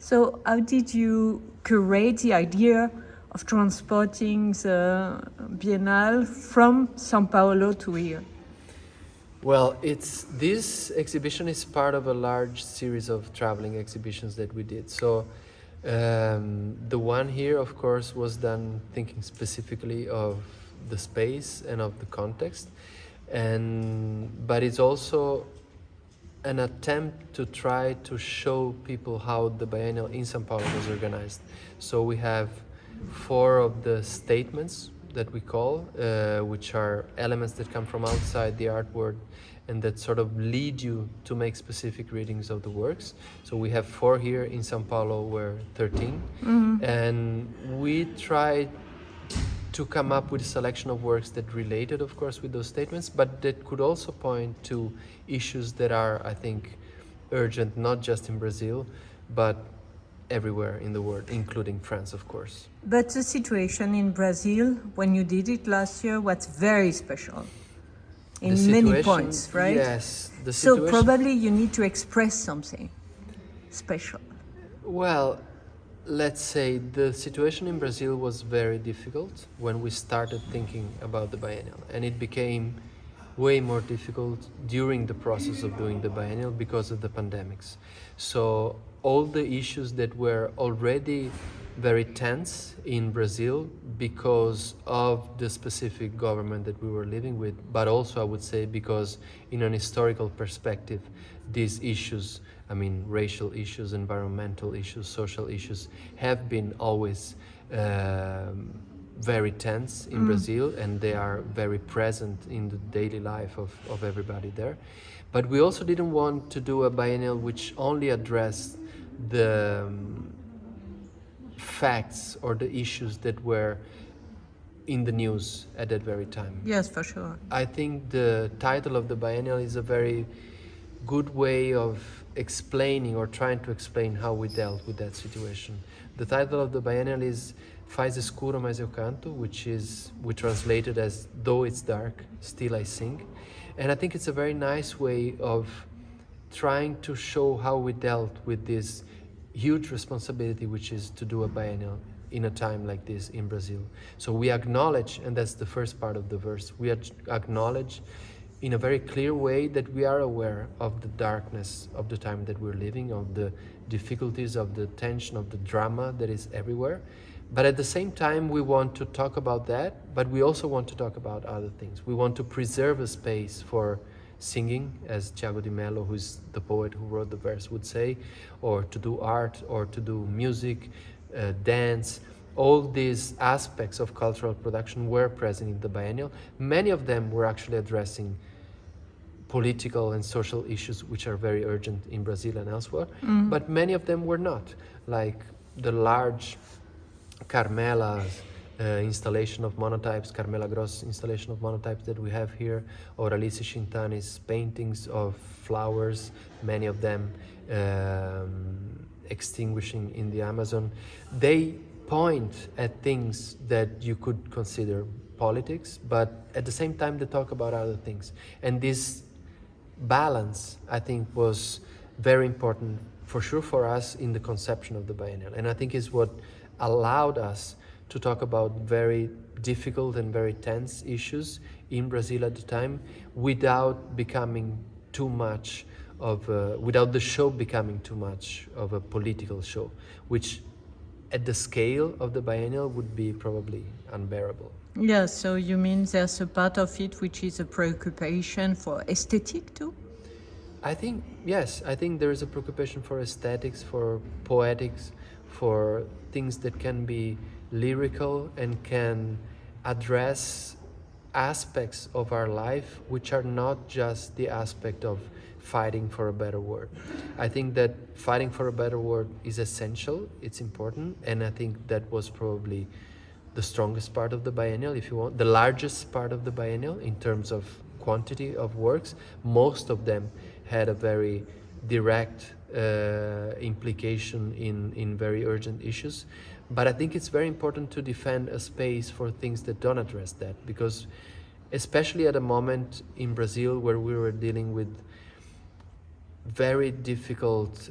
So how did you curate the idea of transporting the Bienal from Sao Paulo to here? Well, this exhibition is part of a large series of traveling exhibitions that we did. So the one here, of course, was done thinking specifically of the space and of the context, but it's also an attempt to try to show people how the biennial in Sao Paulo was organized. So we have 4 of the statements that we call, which are elements that come from outside the art world and that sort of lead you to make specific readings of the works. So we have 4 here in Sao Paulo, where 13. And we tried to come up with a selection of works that related, of course, with those statements, but that could also point to issues that are, I think, urgent, not just in Brazil, but everywhere in the world, including France, of course. But the situation in Brazil, when you did it last year, was very special in many points, right? Yes. So probably you need to express something special. Well, let's say the situation in Brazil was very difficult when we started thinking about the biennial, and it became way more difficult during the process of doing the biennial because of the pandemics. So all the issues that were already very tense in Brazil because of the specific government that we were living with, but also I would say because in an historical perspective, these issues, I mean racial issues, environmental issues, social issues, have been always very tense in Brazil, and they are very present in the daily life of everybody there. But we also didn't want to do a biennial which only addressed the facts or the issues that were in the news at that very time. Yes, for sure. I think the title of the biennial is a very good way of explaining or trying to explain how we dealt with that situation. The title of the biennial is Faz escuro mas eu canto, which we translated as Though it's dark, still I sing. And I think it's a very nice way of trying to show how we dealt with this huge responsibility, which is to do a biennial in a time like this in Brazil. So we acknowledge, and that's the first part of the verse, we acknowledge in a very clear way that we are aware of the darkness of the time that we're living, of the difficulties, of the tension, of the drama that is everywhere. But at the same time, we want to talk about that, but we also want to talk about other things. We want to preserve a space for singing, as Tiago de Mello, who's the poet who wrote the verse, would say, or to do art, or to do music, dance. All these aspects of cultural production were present in the biennial. Many of them were actually addressing political and social issues which are very urgent in Brazil and elsewhere, but many of them were not, like the large Carmela installation of monotypes, Carmela Gross installation of monotypes that we have here, or Alice Shintani's paintings of flowers, many of them extinguishing in the Amazon. They point at things that you could consider politics, but at the same time they talk about other things. And this balance, I think, was very important for sure for us in the conception of the biennial, and I think is what allowed us to talk about very difficult and very tense issues in Brazil at the time without becoming too much of without the show becoming too much of a political show, which at the scale of the biennial would be probably unbearable. Yeah, so you mean there's a part of it which is a preoccupation for aesthetic too? I think, yes, I think there is a preoccupation for aesthetics, for poetics, for things that can be lyrical and can address aspects of our life which are not just the aspect of fighting for a better world. I think that fighting for a better world is essential, it's important, and I think that was probably the strongest part of the biennial, if you want, the largest part of the biennial in terms of quantity of works. Most of them had a very direct implication in very urgent issues. But I think it's very important to defend a space for things that don't address that, because especially at a moment in Brazil where we were dealing with very difficult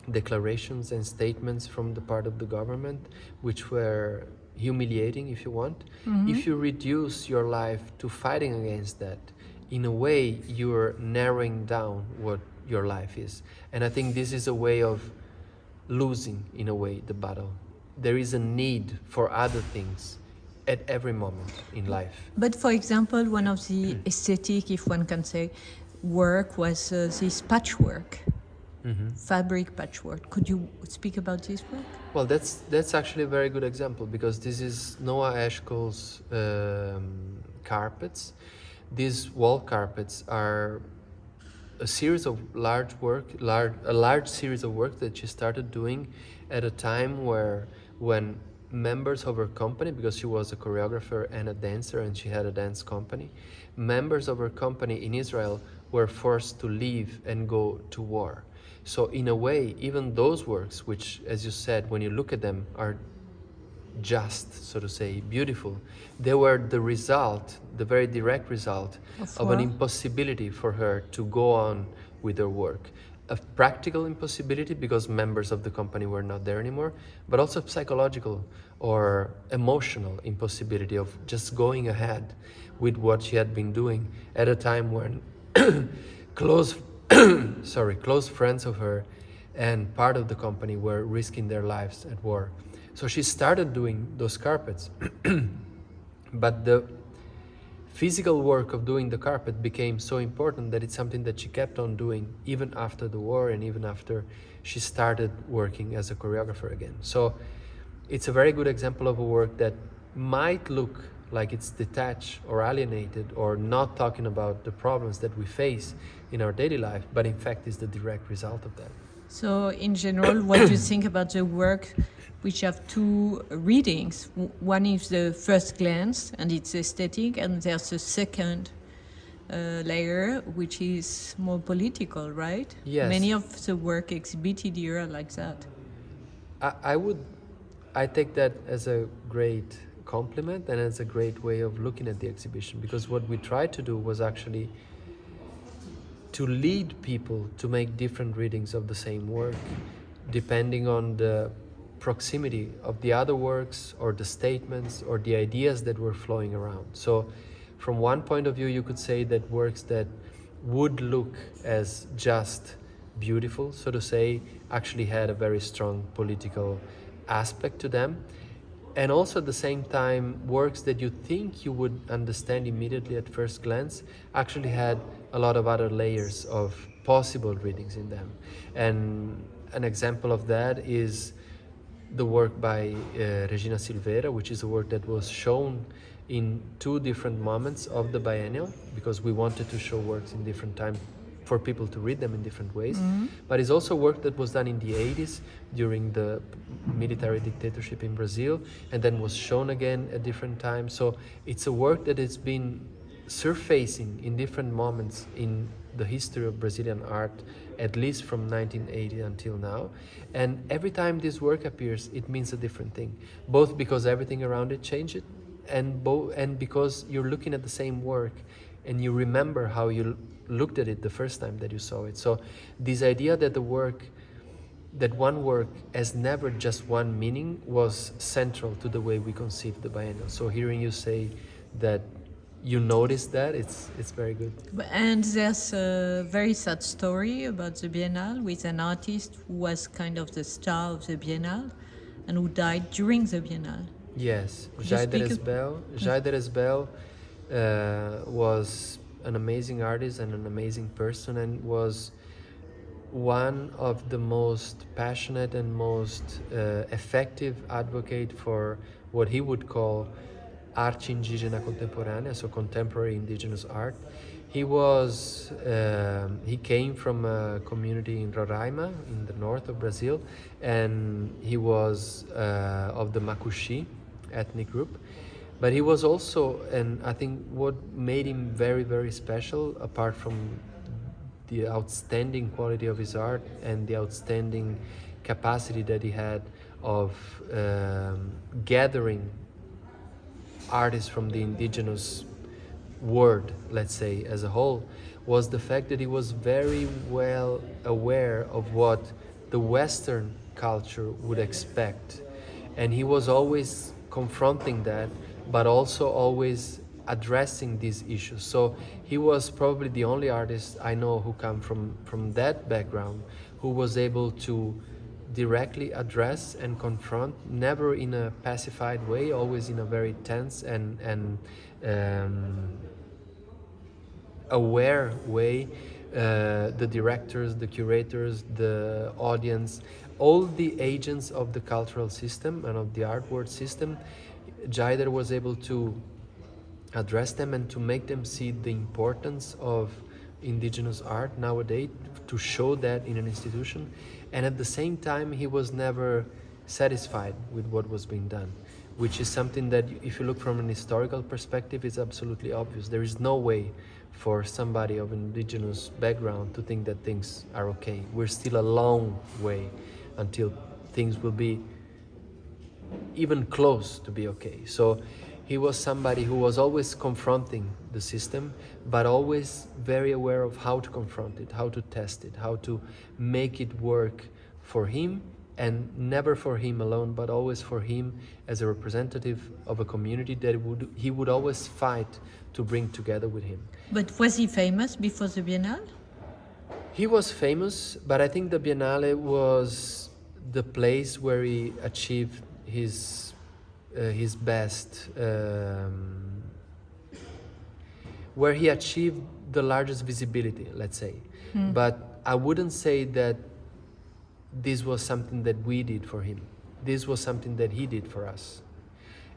declarations and statements from the part of the government, which were humiliating, if you want. If you reduce your life to fighting against that, in a way you're narrowing down what your life is. And I think this is a way of losing, in a way, the battle. There is a need for other things at every moment in life. But for example, one of the aesthetic, if one can say, work was this patchwork, fabric patchwork. Could you speak about this work? Well, that's actually a very good example, because this is Noah Eshkol's carpets. These wall carpets are a series of a large series of work that she started doing at a time when members of her company, because she was a choreographer and a dancer and she had a dance company, members of her company in Israel were forced to leave and go to war. So in a way, even those works, which, as you said, when you look at them, are just, so to say, beautiful, they were the result, the very direct result of an impossibility for her to go on with her work. A practical impossibility because members of the company were not there anymore, but also psychological or emotional impossibility of just going ahead with what she had been doing at a time when close friends of her and part of the company were risking their lives at war. So she started doing those carpets, but the physical work of doing the carpet became so important that it's something that she kept on doing even after the war and even after she started working as a choreographer again. So it's a very good example of a work that might look like it's detached or alienated or not talking about the problems that we face in our daily life, but in fact is the direct result of that. So in general, what do you think about the work which have two readings? One is the first glance and it's aesthetic, and there's a second layer which is more political, right? Yes. Many of the work exhibited here are like that. I take that as a great compliment and as a great way of looking at the exhibition, because what we tried to do was actually to lead people to make different readings of the same work, depending on the proximity of the other works or the statements or the ideas that were flowing around. So from one point of view, you could say that works that would look as just beautiful, so to say, actually had a very strong political aspect to them. And also at the same time, works that you think you would understand immediately at first glance actually had a lot of other layers of possible readings in them. And an example of that is the work by Regina Silveira, which is a work that was shown in two different moments of the biennial, because we wanted to show works in different times for people to read them in different ways. But it's also work that was done in the 80s during the military dictatorship in Brazil, and then was shown again at different times. So it's a work that has been surfacing in different moments in the history of Brazilian art, at least from 1980 until now. And every time this work appears, it means a different thing, both because everything around it changed, and because you're looking at the same work and you remember how you looked at it the first time that you saw it. So this idea that one work has never just one meaning was central to the way we conceived the biennial. So hearing you say that you noticed that, it's very good. And there's a very sad story about the Bienal with an artist who was kind of the star of the Bienal and who died during the Bienal. Yes, Jaider Esbell. Jaider Esbell was an amazing artist and an amazing person, and was one of the most passionate and most effective advocate for what he would call arte indígena contemporânea, so contemporary indigenous art. He came from a community in Roraima, in the north of Brazil, and he was of the Macuxi ethnic group. But he was also, and I think what made him very, very special, apart from the outstanding quality of his art and the outstanding capacity that he had of gathering artists from the indigenous world, let's say, as a whole, was the fact that he was very well aware of what the Western culture would expect. And he was always confronting that, but also always addressing these issues. So he was probably the only artist I know who come from that background, who was able to directly address and confront, never in a pacified way, always in a very tense and aware way, the directors, the curators, the audience, all the agents of the cultural system and of the art world system. Jaider was able to address them and to make them see the importance of indigenous art nowadays, to show that in an institution. And at the same time, he was never satisfied with what was being done, which is something that, if you look from an historical perspective, is absolutely obvious. There is no way for somebody of indigenous background to think that things are okay. We're still a long way until things will be even close to be okay. So he was somebody who was always confronting the system, but always very aware of how to confront it, how to test it, how to make it work for him, and never for him alone, but always for him as a representative of a community that he would always fight to bring together with him. But was he famous before the Biennale? He was famous, but I think the Biennale was the place where he achieved his best, where he achieved the largest visibility, let's say. But I wouldn't say that this was something that we did for him. This was something that he did for us.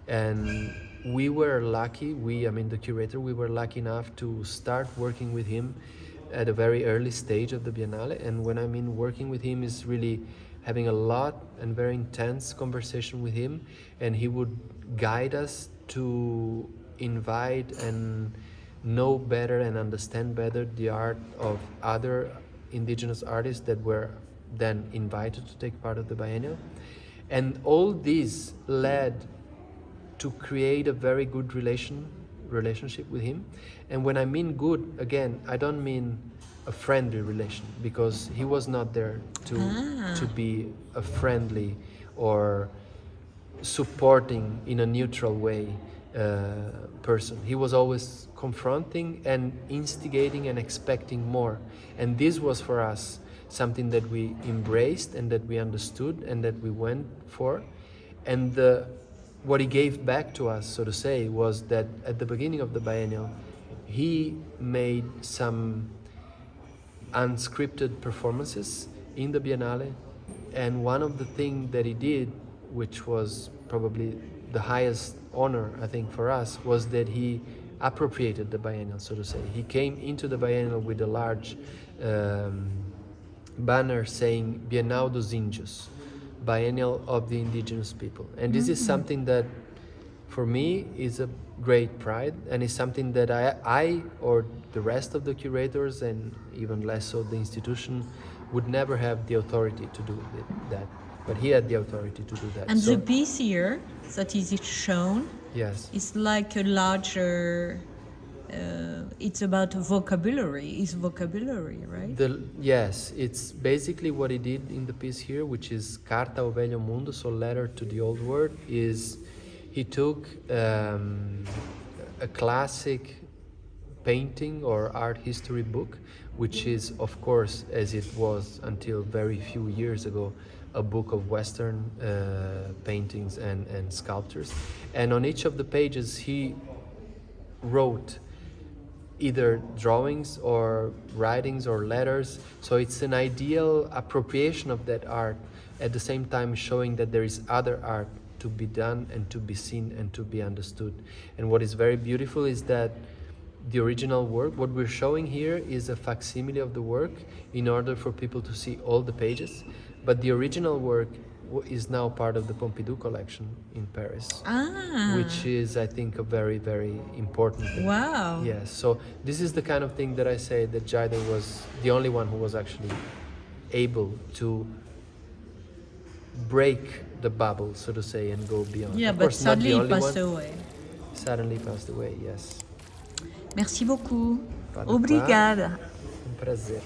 And we were lucky, I mean the curator, we were lucky enough to start working with him at a very early stage of the Biennale. And when I mean working with him, is really having a lot and very intense conversation with him, and he would guide us to invite and know better and understand better the art of other indigenous artists that were then invited to take part of the biennial. And all this led to create a very good relationship with him. And when I mean good, again, I don't mean a friendly relation, because he was not there to be a friendly or supporting in a neutral way person. He was always confronting and instigating and expecting more. And this was for us something that we embraced and that we understood and that we went for. And what he gave back to us, so to say, was that at the beginning of the biennial, he made some unscripted performances in the Biennale. And one of the things that he did, which was probably the highest honor, I think, for us, was that he appropriated the biennial, so to say. He came into the biennial with a large banner saying Bienal dos Índios, Biennial of the Indigenous People. And this is something that, for me, is a great pride, and is something that I or the rest of the curators, and even less so the institution, would never have the authority to do that. But he had the authority to do that. And the piece here that is shown, yes, is like a larger, it's about vocabulary. It's vocabulary, right? Yes, it's basically what he did in the piece here, which is Carta ao Velho Mundo, so letter to the old world, is he took a classic painting or art history book, which is, of course, as it was until very few years ago, a book of Western paintings and sculptures. And on each of the pages, he wrote either drawings or writings or letters. So it's an ideal appropriation of that art, at the same time showing that there is other art to be done and to be seen and to be understood. And what is very beautiful is that the original work, what we're showing here, is a facsimile of the work in order for people to see all the pages. But the original work is now part of the Pompidou collection in Paris, which is, I think, a very, very important thing. Wow. Yes, so this is the kind of thing that I say that Jaider was the only one who was actually able to break the bubble, so to say, and go beyond. Yeah, of but course, sadly not he the only passed one. away. Suddenly passed away, yes. Merci beaucoup. Pas de Obrigada. quoi. Um prazer.